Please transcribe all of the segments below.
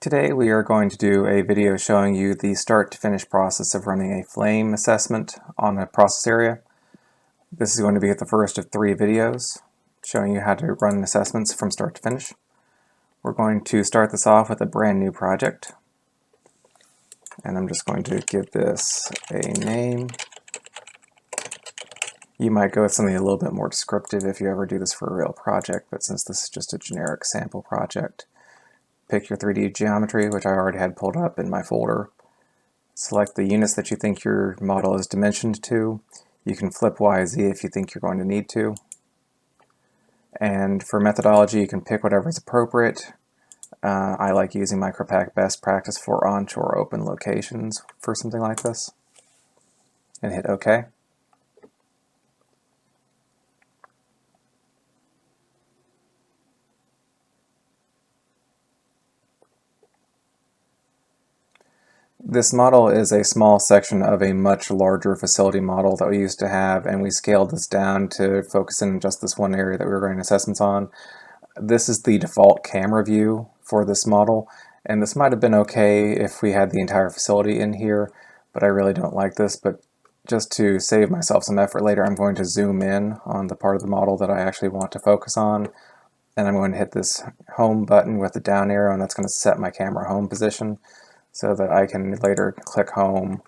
Today we are going to do a video showing you the start to finish process of running a flame assessment on a process area. This is going to be the first of 3 videos showing you how to run assessments from start to finish. We're going to start this off with a brand new project, and I'm just going to give this a name. You might go with something a little bit more descriptive if you ever do this for a real project, but since this is just a generic sample project, pick your 3D geometry, which I already had pulled up in my folder. Select the units that you think your model is dimensioned to. You can flip Y, Z if you think you're going to need to. And for methodology, you can pick whatever is appropriate. I like using MicroPack best practice for onshore open locations for something like this. And hit OK. This model is a small section of a much larger facility model that we used to have, and we scaled this down to focus in just this one area that we were running assessments on. This is the default camera view for this model, and this might have been okay if we had the entire facility in here, but I really don't like this. But just to save myself some effort later, I'm going to zoom in on the part of the model that I actually want to focus on, and I'm going to hit this home button with the down arrow, and that's going to set my camera home position, so that I can later click home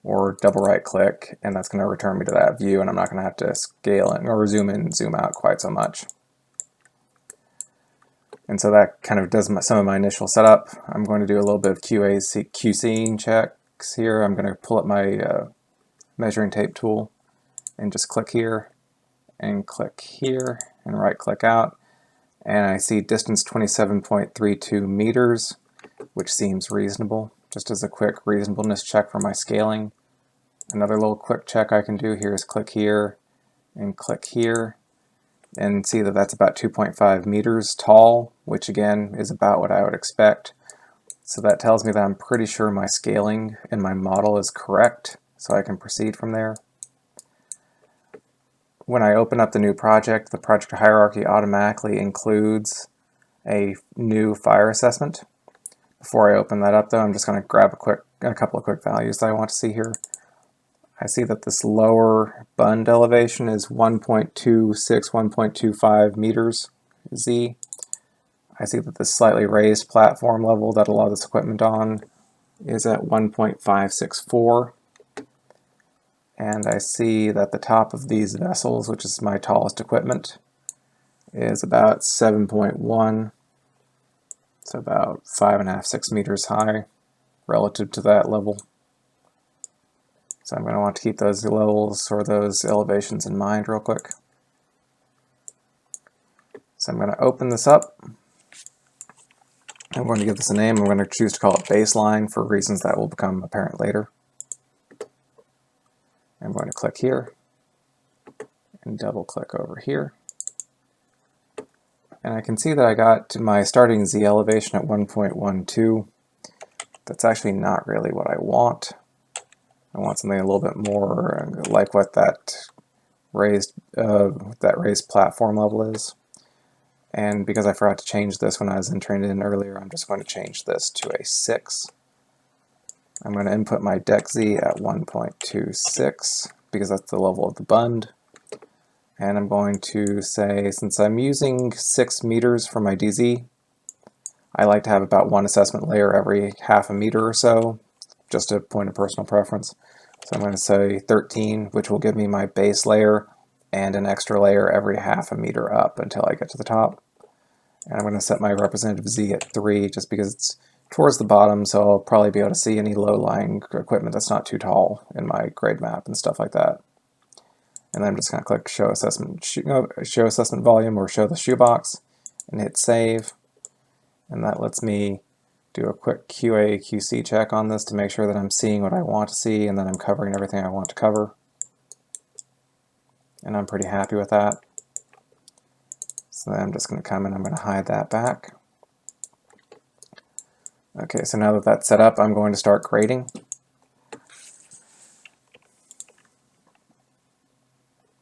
or double right click, and that's going to return me to that view, and I'm not going to have to scale in or zoom in and zoom out quite so much. And so that kind of does some of my initial setup. I'm going to do a little bit of QAC checks here. I'm going to pull up my measuring tape tool and just click here and click here and right click out, and I see distance 27.32 meters, which seems reasonable. Just as a quick reasonableness check for my scaling. Another little quick check I can do here is click here and click here and see that that's about 2.5 meters tall, which again is about what I would expect. So that tells me that I'm pretty sure my scaling in my model is correct, so I can proceed from there. When I open up the new project, the project hierarchy automatically includes a new fire assessment. Before I open that up though, I'm just going to grab a couple of quick values that I want to see here. I see that this lower bund elevation is 1.26, 1.25 meters Z. I see that this slightly raised platform level that a lot of this equipment on is at 1.564. And I see that the top of these vessels, which is my tallest equipment, is about 7.1. So about 5.5, 6 meters high relative to that level. So I'm going to want to keep those levels or those elevations in mind real quick. So I'm going to open this up. I'm going to give this a name. I'm going to choose to call it baseline for reasons that will become apparent later. I'm going to click here and double click over here. And I can see that I got my starting Z elevation at 1.12. That's actually not really what I want. I want something a little bit more like what that raised platform level is. And because I forgot to change this when I was entering it in earlier, I'm just going to change this to a 6. I'm going to input my deck Z at 1.26 because that's the level of the bund. And I'm going to say, since I'm using 6 meters for my DZ, I like to have about one assessment layer every half a meter or so, just a point of personal preference. So I'm going to say 13, which will give me my base layer and an extra layer every half a meter up until I get to the top. And I'm going to set my representative Z at 3 just because it's towards the bottom, so I'll probably be able to see any low-lying equipment that's not too tall in my grade map and stuff like that. And then I'm just going to click show assessment volume or show the shoebox and hit save. And that lets me do a quick QAC check on this to make sure that I'm seeing what I want to see and that I'm covering everything I want to cover. And I'm pretty happy with that. So then I'm just going to come and I'm going to hide that back. Okay, so now that that's set up, I'm going to start grading.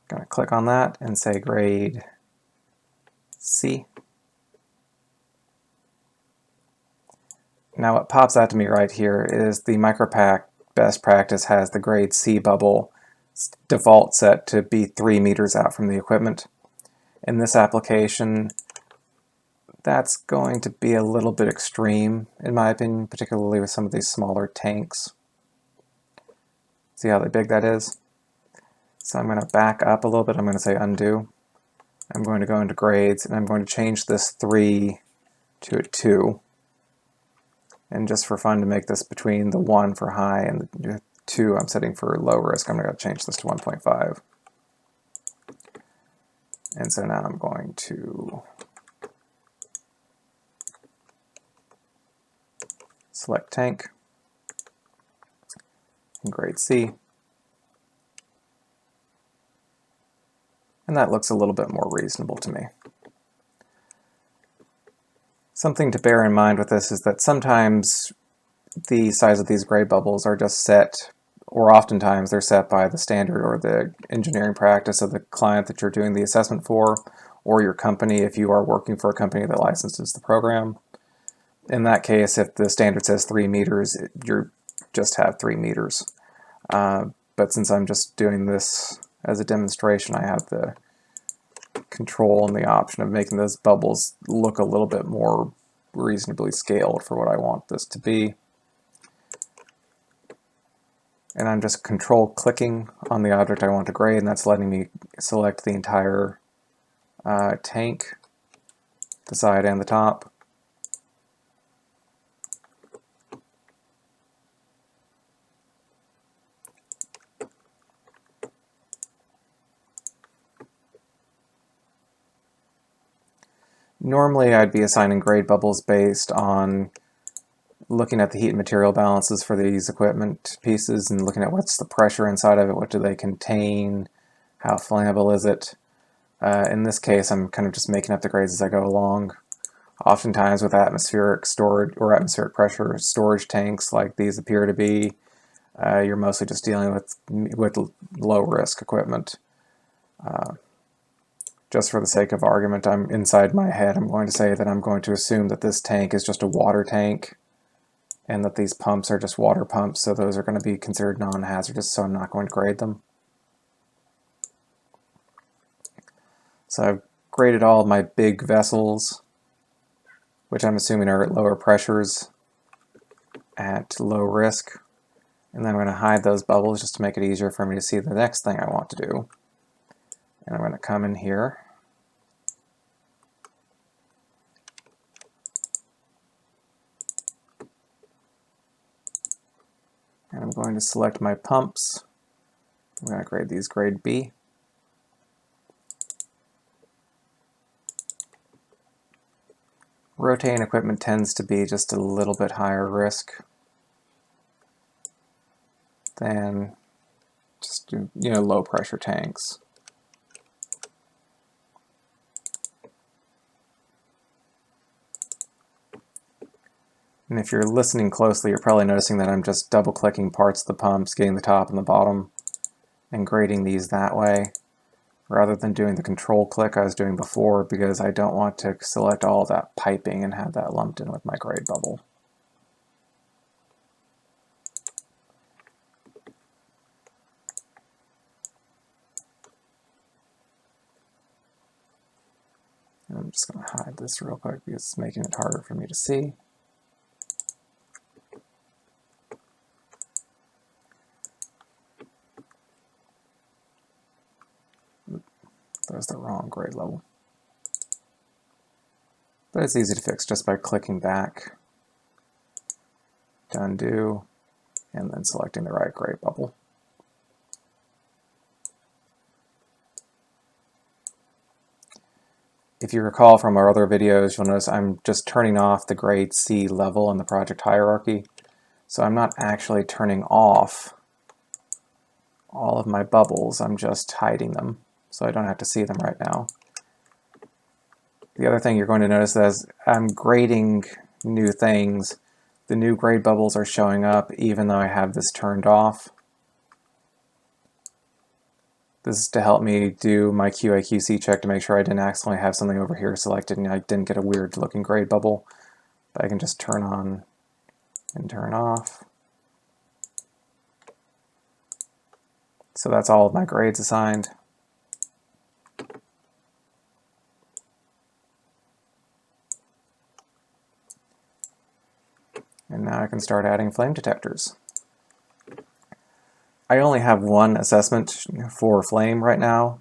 Going to click on that and say grade C. Now what pops out to me right here is the MicroPack best practice has the grade C bubble default set to be 3 meters out from the equipment. In this application, that's going to be a little bit extreme, in my opinion, particularly with some of these smaller tanks. See how big that is? So I'm going to back up a little bit. I'm going to say undo. I'm going to go into grades, and I'm going to change this 3 to a 2. And just for fun, to make this between the 1 for high and the 2 I'm setting for low risk, I'm going to change this to 1.5. And so now I'm going to select tank, and grade C. And that looks a little bit more reasonable to me. Something to bear in mind with this is that sometimes the size of these grade bubbles are just set, or oftentimes they're set by the standard or the engineering practice of the client that you're doing the assessment for, or your company if you are working for a company that licenses the program. In that case, if the standard says 3 meters, you just have 3 meters. But since I'm just doing this as a demonstration, I have the control and the option of making those bubbles look a little bit more reasonably scaled for what I want this to be. And I'm just control clicking on the object I want to grade, and that's letting me select the entire tank, the side and the top. Normally I'd be assigning grade bubbles based on looking at the heat and material balances for these equipment pieces and looking at what's the pressure inside of it, what do they contain, how flammable is it. In this case, I'm kind of just making up the grades as I go along. Oftentimes with atmospheric storage or atmospheric pressure storage tanks like these appear to be, you're mostly just dealing with low risk equipment. Just for the sake of argument, I'm inside my head, I'm going to say that I'm going to assume that this tank is just a water tank and that these pumps are just water pumps, so those are going to be considered non-hazardous, so I'm not going to grade them. So I've graded all of my big vessels, which I'm assuming are at lower pressures at low risk. And then I'm going to hide those bubbles just to make it easier for me to see the next thing I want to do. And I'm going to come in here. And I'm going to select my pumps. I'm going to grade these grade B. Rotating equipment tends to be just a little bit higher risk than just, low pressure tanks. And if you're listening closely, you're probably noticing that I'm just double-clicking parts of the pumps, getting the top and the bottom, and grading these that way, rather than doing the control click I was doing before, because I don't want to select all that piping and have that lumped in with my grade bubble. And I'm just going to hide this real quick because it's making it harder for me to see. That was the wrong grade level. But it's easy to fix just by clicking back to undo and then selecting the right grade bubble. If you recall from our other videos, you'll notice I'm just turning off the grade C level in the project hierarchy. So I'm not actually turning off all of my bubbles, I'm just hiding them, so I don't have to see them right now. The other thing you're going to notice as I'm grading new things, the new grade bubbles are showing up even though I have this turned off. This is to help me do my QAC check to make sure I didn't accidentally have something over here selected and I didn't get a weird looking grade bubble. But I can just turn on and turn off. So that's all of my grades assigned. And now I can start adding flame detectors. I only have one assessment for flame right now,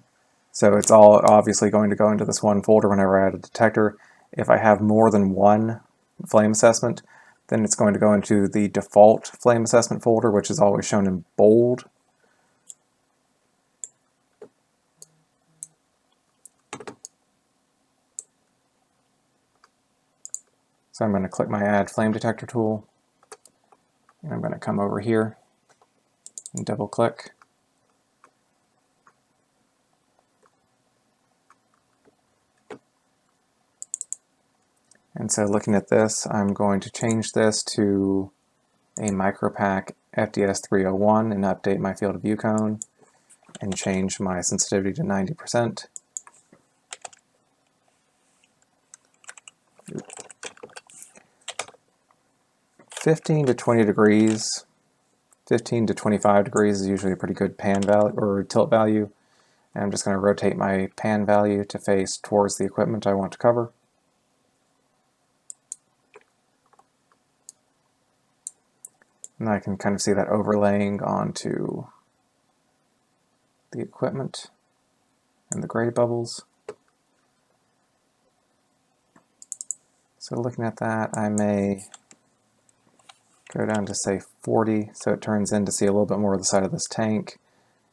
so it's all obviously going to go into this one folder whenever I add a detector. If I have more than one flame assessment, then it's going to go into the default flame assessment folder, which is always shown in bold. So I'm going to click my Add Flame Detector tool, and I'm going to come over here and double click. And so looking at this, I'm going to change this to a micropack FDS 301 and update my field of view cone and change my sensitivity to 90%. 15 to 20 degrees, 15 to 25 degrees is usually a pretty good pan value or tilt value. And I'm just going to rotate my pan value to face towards the equipment I want to cover. And I can kind of see that overlaying onto the equipment and the gray bubbles. So looking at that, I may go down to say 40, so it turns in to see a little bit more of the side of this tank.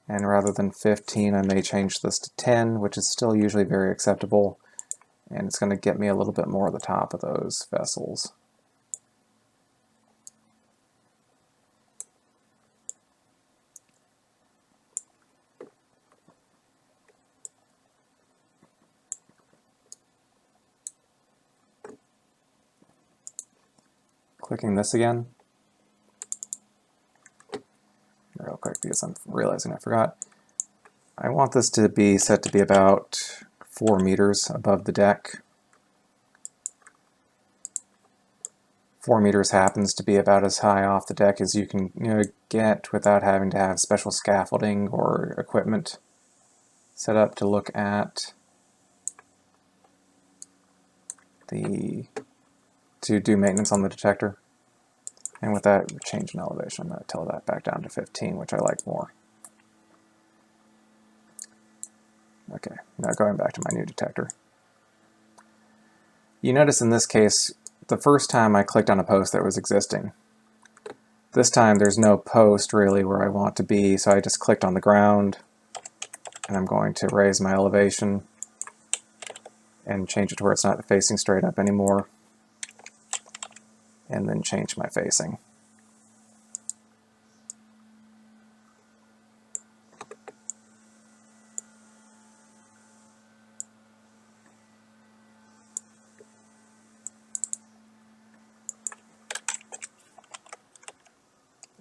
And rather than 15, I may change this to 10, which is still usually very acceptable. And it's going to get me a little bit more of the top of those vessels. Clicking this again. Real quick because I'm realizing I forgot. I want this to be set to be about 4 meters above the deck. 4 meters happens to be about as high off the deck as you can get without having to have special scaffolding or equipment set up to look at to do maintenance on the detector. And with that change in elevation, I'm going to tell that back down to 15, which I like more. Okay, now going back to my new detector. You notice in this case, the first time I clicked on a post that was existing. This time there's no post really where I want to be, so I just clicked on the ground, and I'm going to raise my elevation and change it to where it's not facing straight up anymore, and then change my facing.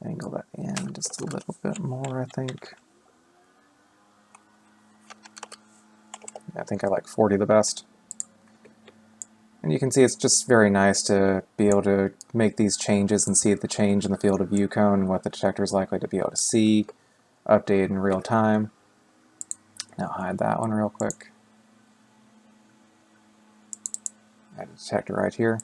Angle that in just a little bit more, I think. I think I like 40 the best. And you can see it's just very nice to be able to make these changes and see the change in the field of view cone and what the detector is likely to be able to see, updated in real time. Now hide that one real quick. Add a detector right here.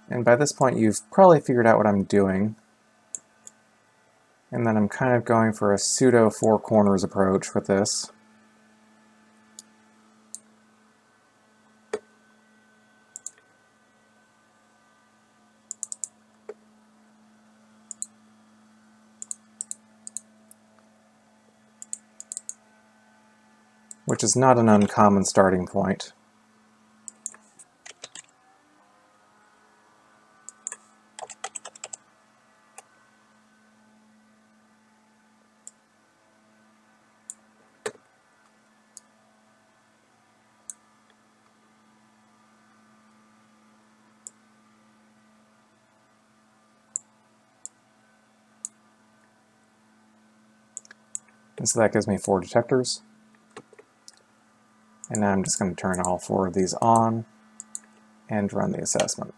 And by this point you've probably figured out what I'm doing. And then I'm kind of going for a pseudo four corners approach with this. which is not an uncommon starting point. And so that gives me 4 detectors. And now I'm just going to turn all 4 of these on and run the assessment.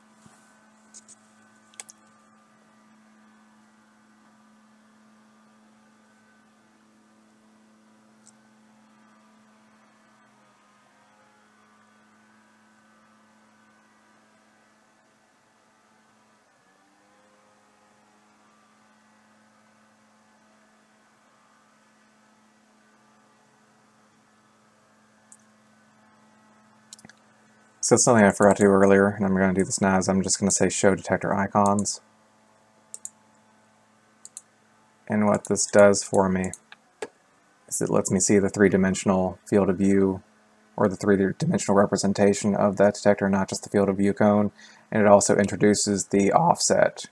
So it's something I forgot to do earlier, and I'm going to do this now, is I'm just going to say show detector icons. And what this does for me is it lets me see the 3-dimensional field of view, or the 3-dimensional representation of that detector, not just the field of view cone. And it also introduces the offset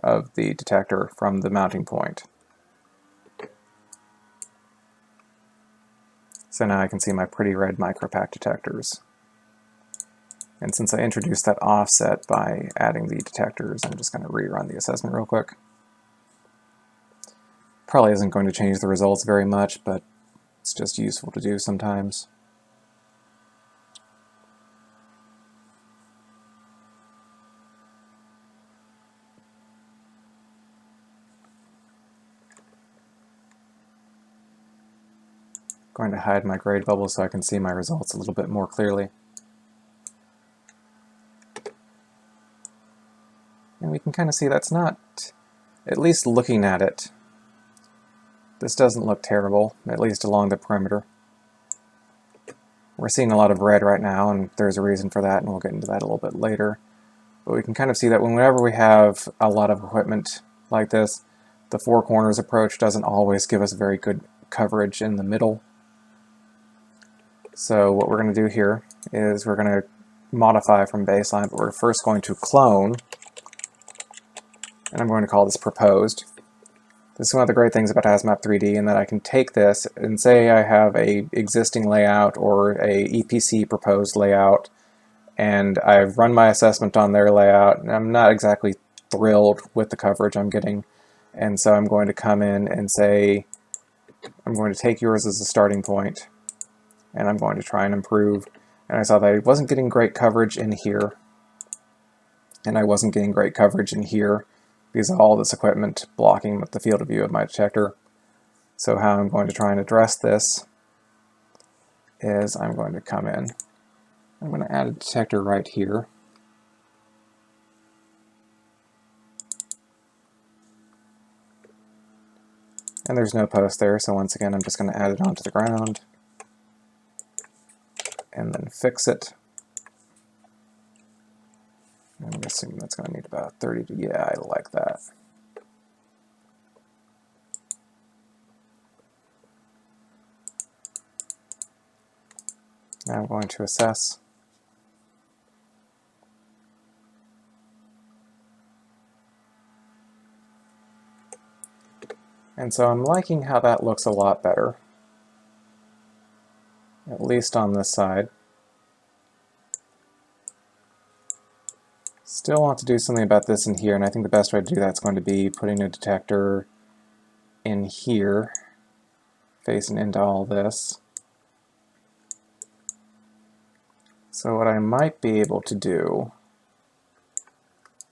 of the detector from the mounting point. So now I can see my pretty red micropack detectors. And since I introduced that offset by adding the detectors, I'm just going to rerun the assessment real quick. Probably isn't going to change the results very much, but it's just useful to do sometimes. Going to hide my grade bubble so I can see my results a little bit more clearly. And we can kind of see that's not, at least looking at it, this doesn't look terrible, at least along the perimeter. We're seeing a lot of red right now, and there's a reason for that, and we'll get into that a little bit later. But we can kind of see that whenever we have a lot of equipment like this, the 4 corners approach doesn't always give us very good coverage in the middle. So what we're going to do here is we're going to modify from baseline, but we're first going to clone, and I'm going to call this proposed. This is one of the great things about HazMap3D, in that I can take this and say I have a existing layout or a EPC proposed layout, and I've run my assessment on their layout, and I'm not exactly thrilled with the coverage I'm getting, and so I'm going to come in and say, I'm going to take yours as a starting point, and I'm going to try and improve. And I saw that I wasn't getting great coverage in here, and I wasn't getting great coverage in here, because of all this equipment blocking the field of view of my detector. So how I'm going to try and address this is I'm going to come in, I'm going to add a detector right here. And there's no post there, so once again I'm just going to add it onto the ground and then fix it. I'm assuming that's going to need about 30 to, yeah, I like that. Now I'm going to assess. And so I'm liking how that looks a lot better, at least on this side. Still want to do something about this in here, and I think the best way to do that is going to be putting a detector in here, facing into all this. So what I might be able to do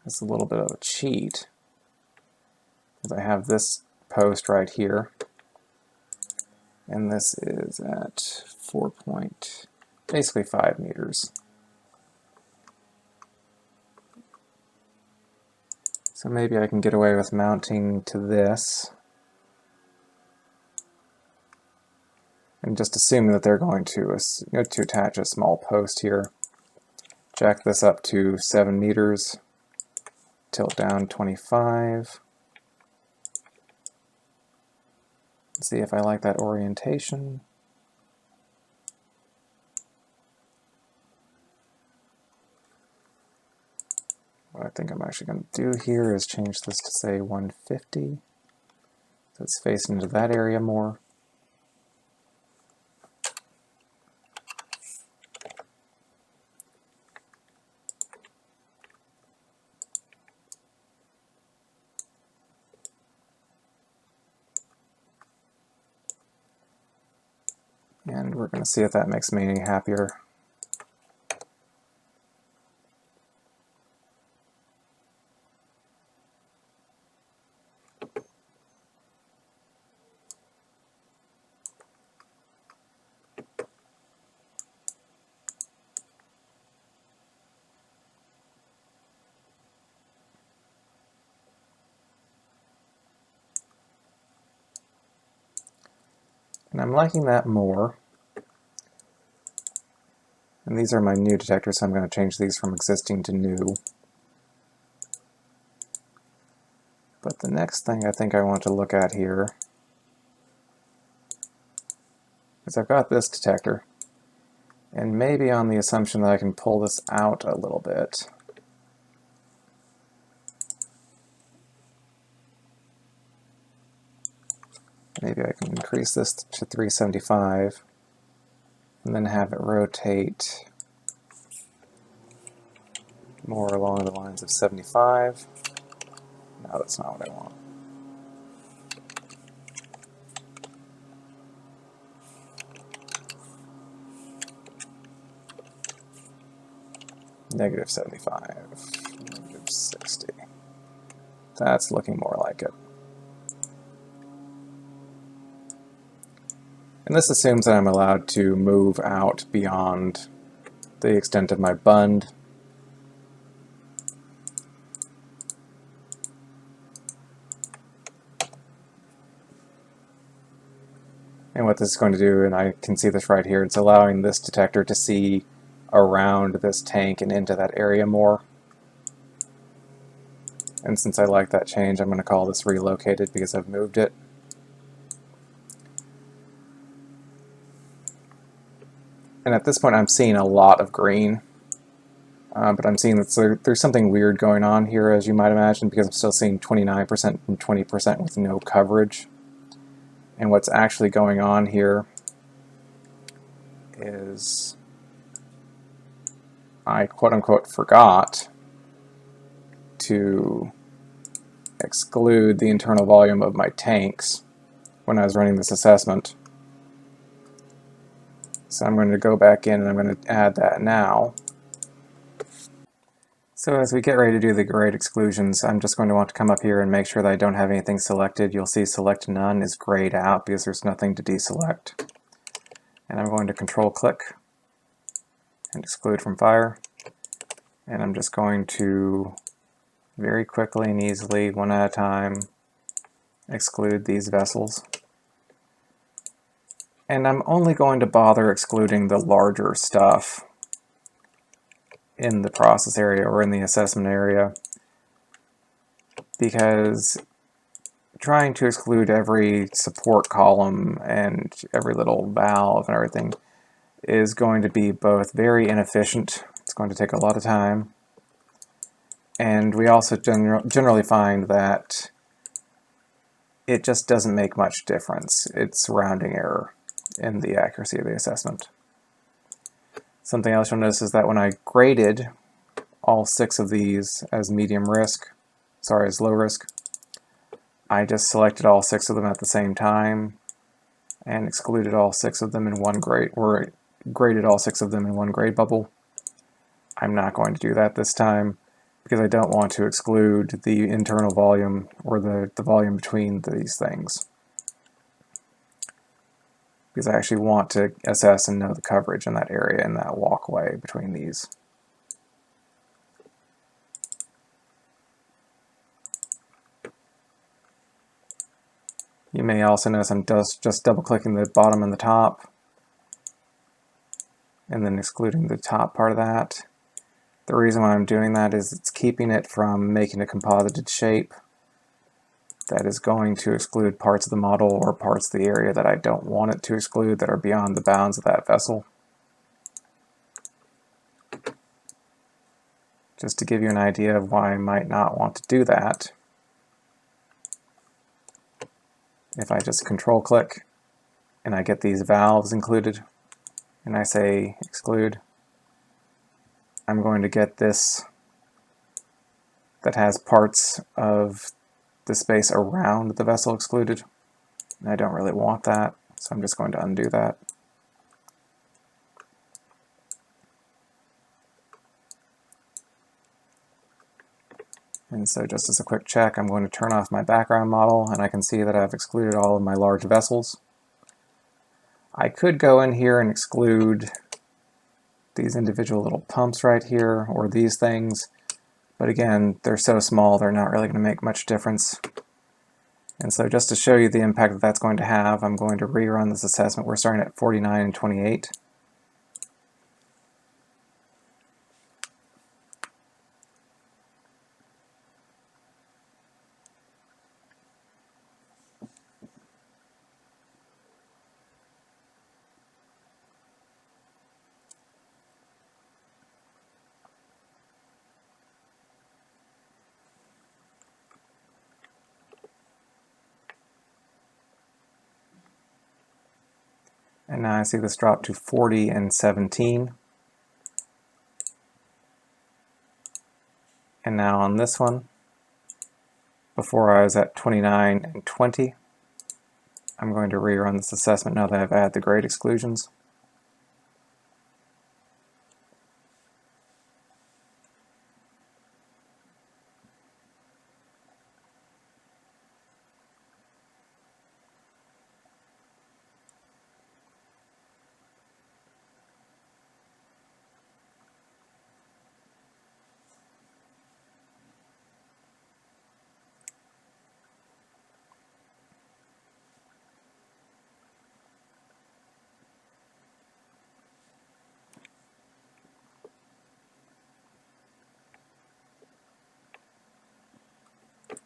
is a little bit of a cheat, because I have this post right here, and this is at 4 point, basically 5 meters. So maybe I can get away with mounting to this, and just assume that they're going to attach a small post here. Jack this up to 7 meters, tilt down 25. See if I like that orientation. What I think I'm actually going to do here is change this to say 150. So it's facing into that area more. And we're going to see if that makes me any happier. And I'm liking that more. And these are my new detectors, so I'm going to change these from existing to new. But the next thing I think I want to look at here is I've got this detector, and maybe on the assumption that I can pull this out a little bit. Maybe I can increase this to 375 and then have it rotate more along the lines of 75. No, that's not what I want. Negative 75, negative 60. That's looking more like it. And this assumes that I'm allowed to move out beyond the extent of my bund. And what this is going to do, and I can see this right here, it's allowing this detector to see around this tank and into that area more. And since I like that change, I'm going to call this relocated because I've moved it. And at this point I'm seeing a lot of green, but I'm seeing that there's something weird going on here, as you might imagine, because I'm still seeing 29% and 20% with no coverage. And what's actually going on here is I quote-unquote forgot to exclude the internal volume of my tanks when I was running this assessment. So I'm going to go back in and I'm going to add that now. So as we get ready to do the grade exclusions, I'm just going to want to come up here and make sure that I don't have anything selected. You'll see select none is grayed out because there's nothing to deselect. And I'm going to control click and exclude from fire. And I'm just going to very quickly and easily, one at a time, exclude these vessels. And I'm only going to bother excluding the larger stuff in the process area or in the assessment area, because trying to exclude every support column and every little valve and everything is going to be both very inefficient, it's going to take a lot of time, and we also generally find that it just doesn't make much difference. It's rounding error in the accuracy of the assessment. Something else you'll notice is that when I graded all 6 of these as medium risk, as low risk, I just selected all 6 of them at the same time and excluded all 6 of them in one grade, or graded all 6 of them in one grade bubble. I'm not going to do that this time because I don't want to exclude the internal volume or the volume between these things, because I actually want to assess and know the coverage in that area, in that walkway between these. You may also notice I'm just double-clicking the bottom and the top, and then excluding the top part of that. The reason why I'm doing that is it's keeping it from making a composited shape that is going to exclude parts of the model or parts of the area that I don't want it to exclude that are beyond the bounds of that vessel. Just to give you an idea of why I might not want to do that, if I just control click and I get these valves included and I say exclude, I'm going to get this that has parts of the space around the vessel excluded. And I don't really want that, so I'm just going to undo that. And so just as a quick check, I'm going to turn off my background model, and I can see that I've excluded all of my large vessels. I could go in here and exclude these individual little pumps right here, or these things, but again, they're so small, they're not really going to make much difference. And so just to show you the impact that that's going to have, I'm going to rerun this assessment. We're starting at 49 and 28. And now I see this drop to 40 and 17. And now on this one, before I was at 29 and 20, I'm going to rerun this assessment now that I've added the grade exclusions.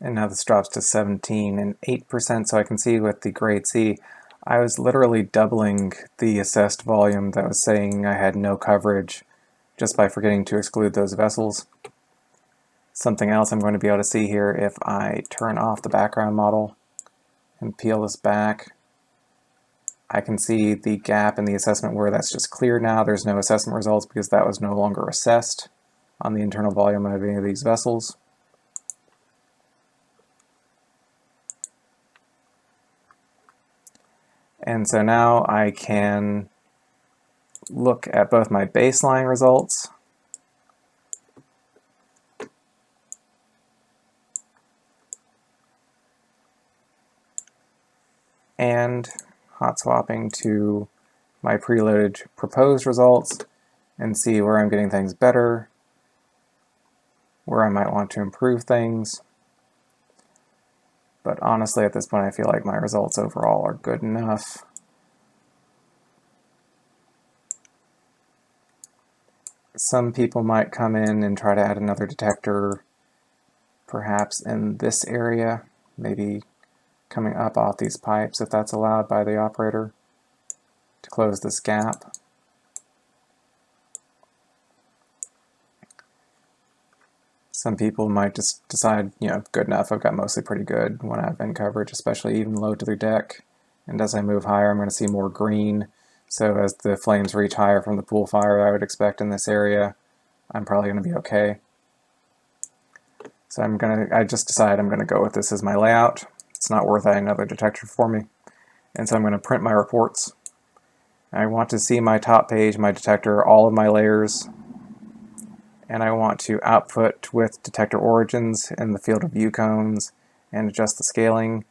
And now this drops to 17 and 8%, so I can see with the grade C, I was literally doubling the assessed volume that was saying I had no coverage just by forgetting to exclude those vessels. Something else I'm going to be able to see here, if I turn off the background model and peel this back, I can see the gap in the assessment where that's just clear now. There's no assessment results because that was no longer assessed on the internal volume of any of these vessels. And so now I can look at both my baseline results and hot swapping to my preloaded proposed results and see where I'm getting things better, where I might want to improve things. But honestly, at this point, I feel like my results overall are good enough. Some people might come in and try to add another detector, perhaps in this area, maybe coming up off these pipes if that's allowed by the operator to close this gap. Some people might just decide, good enough, I've got mostly pretty good when I have vent coverage, especially even low to the deck. And as I move higher, I'm going to see more green. So as the flames reach higher from the pool fire I would expect in this area, I'm probably going to be okay. So I just decided I'm going to go with this as my layout. It's not worth adding another detector for me. And so I'm going to print my reports. I want to see my top page, my detector, all of my layers, and I want to output with detector origins in the field of view cones and adjust the scaling,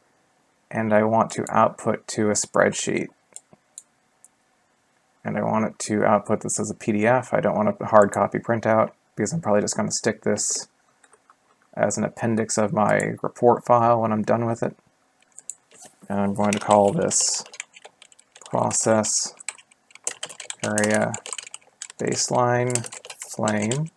and I want to output to a spreadsheet. And I want it to output this as a PDF. I don't want a hard copy printout because I'm probably just going to stick this as an appendix of my report file when I'm done with it. And I'm going to call this process area baseline flame.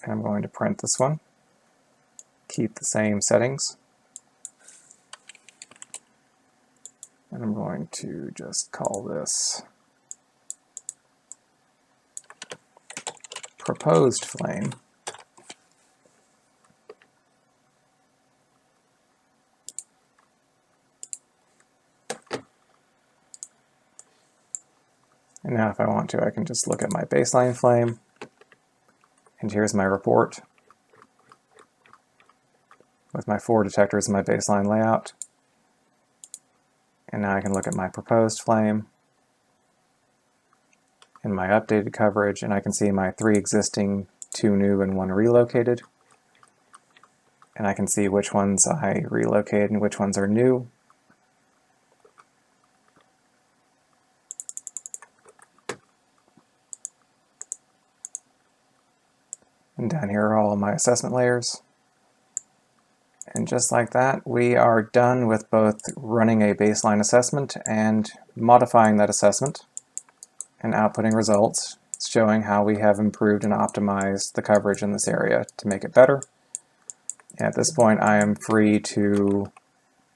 And I'm going to print this one. Keep the same settings. And I'm going to just call this proposed flame. And now if I want to, I can just look at my baseline flame, and here's my report with my 4 detectors in my baseline layout. And now I can look at my proposed flame and my updated coverage, and I can see my 3 existing, 2 new, and 1 relocated. And I can see which ones I relocated and which ones are new. And down here are all my assessment layers. And just like that, we are done with both running a baseline assessment and modifying that assessment and outputting results, showing how we have improved and optimized the coverage in this area to make it better. And at this point, I am free to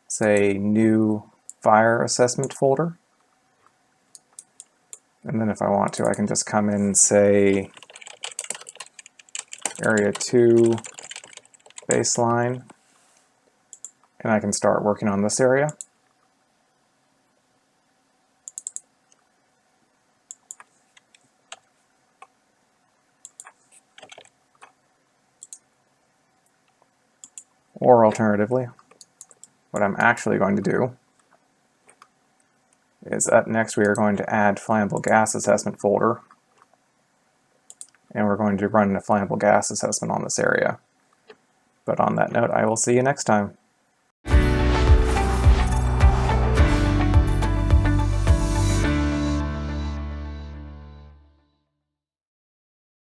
say new fire assessment folder. And then if I want to, I can just come in and say area 2 baseline, and I can start working on this area. Or alternatively, what I'm actually going to do is up next we are going to add flammable gas assessment folder, and we're going to run a flammable gas assessment on this area. But on that note, I will see you next time.